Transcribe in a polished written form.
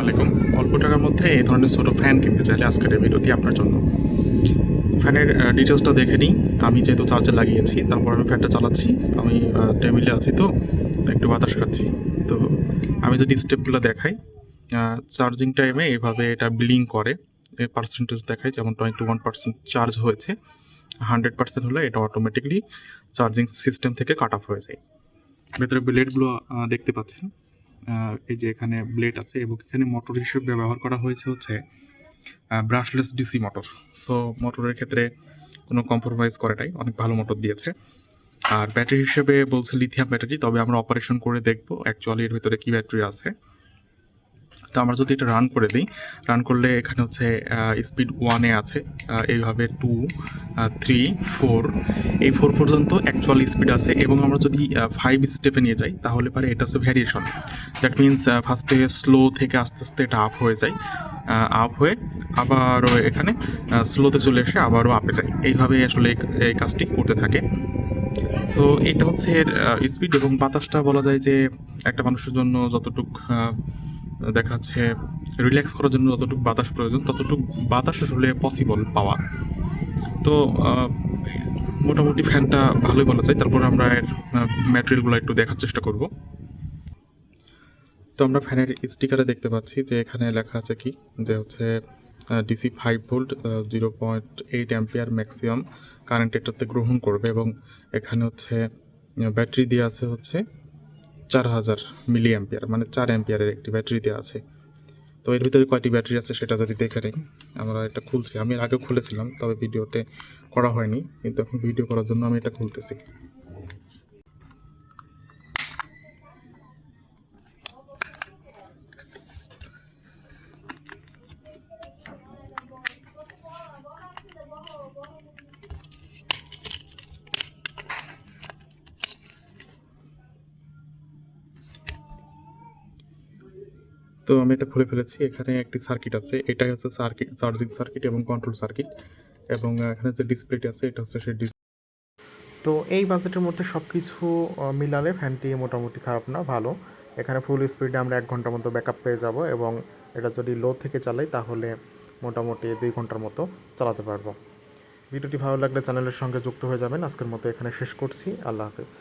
আলাইকুম। অল্প টাকার মধ্যে এই ধরনের ছোট ফ্যান কিনতে চাইলে আজকের এই ভিডিওটি আপনার জন্য। ফ্যানের ডিটেলসটা দেখে নিই। আমি যেহেতু চার্জার লাগিয়েছি, তারপর আমি ফ্যানটা চালাচ্ছি। আমি টেবিলে আছি তো একটু বাতাস খাচ্ছি। তো আমি যদি স্টেপগুলো দেখাই, চার্জিং টাইমে এভাবে এটা ব্লিং করে, পার্সেন্টেজ দেখায়, যেমন 21% চার্জ হয়েছে। 100% হলে এটা অটোমেটিকলি চার্জিং সিস্টেম থেকে কাট অফ হয়ে যায়। ভেতরে ব্লেডগুলো দেখতে পাচ্ছেন। এই যে এখানে ব্লেড আছে এবং এখানে মোটর হিসেবে ব্যবহার করা হয়েছে হচ্ছে ব্রাশলেস ডিসি মোটর। সো মোটরের ক্ষেত্রে কোনো কম্প্রোমাইজ করে নাই, অনেক ভালো মোটর দিয়েছে। আর ব্যাটারি হিসেবে বলছে লিথিয়াম ব্যাটারি, তবে আমরা অপারেশন করে দেখবো অ্যাকচুয়ালি এর ভিতরে কী ব্যাটারি আছে। তো আমরা যদি এটা রান করে দিই, রান করলে এখানে হচ্ছে স্পিড 1-এ আছে, এইভাবে 2, 3, 4, এই 4 পর্যন্ত অ্যাকচুয়াল স্পিড আছে। এবং আমরা যদি 5 স্টেপে নিয়ে যাই তাহলে পারে এটা হচ্ছে ভ্যারিয়েশন। দ্যাট মিনস ফার্স্টে স্লো থেকে আস্তে আস্তে এটা আপ হয়ে যায়, আপ হয়ে আবারও এখানে স্লোতে চলে এসে আবারও আপে যায়। এইভাবে আসলে এই কাজটি করতে থাকে। সো এটা হচ্ছে এর স্পিড। এবং বাতাসটা বলা যায় যে একটা মানুষের জন্য যতটুকু দেখা যাচ্ছে রিল্যাক্স করার জন্য যতটুকু বাতাস প্রয়োজন ততটুকু বাতাস আসলে পসিবল পাওয়া। তো মোটামুটি ফ্যানটা ভালোই বলা যায়। তারপর আমরা এর ম্যাটেরিয়ালগুলো একটু দেখার চেষ্টা করব। তো আমরা ফ্যানের স্টিকারে দেখতে পাচ্ছি যে এখানে লেখা আছে কি, যে হচ্ছে DC 5 volt 0.8 ampere maximum current এটাতে গ্রহণ করবে। এবং এখানে হচ্ছে ব্যাটারি দেওয়া আছে হচ্ছে 4000 মিলি অ্যাম্পিয়ার, মানে 4 অ্যাম্পিয়ারের একটি ব্যাটারি দেওয়া আছে। তো এর ভিতরে কয়টি ব্যাটারি আছে সেটা যদি দেখে নিই। আমরা এটা খুলছি, আমি এর আগেও খুলেছিলাম, তবে ভিডিওতে করা হয়নি, কিন্তু এখন ভিডিও করার জন্য আমি এটা খুলতেছি। তো আমি এটা খুলে ফেলেছি। এখানে একটি সার্কিট আছে, এটাই হচ্ছে সার্কিট, চার্জিং সার্কিট এবং কন্ট্রোল সার্কিট। এবং এখানে যে ডিসপ্লেটি আছে এটা হচ্ছে সেই তো এই বাজেটের মধ্যে সব কিছু মিলালে ফ্যানটি মোটামুটি খারাপ না, ভালো। এখানে ফুল স্পিডে আমরা 1 ঘন্টার মতো ব্যাকআপ পেয়ে যাব এবং এটা যদি লো থেকে চালাই তাহলে মোটামুটি 2 ঘন্টার মতো চালাতে পারবো। ভিডিওটি ভালো লাগলে চ্যানেলের সঙ্গে যুক্ত হয়ে যাবেন। আজকের মতো এখানে শেষ করছি। আল্লাহ হাফেজ।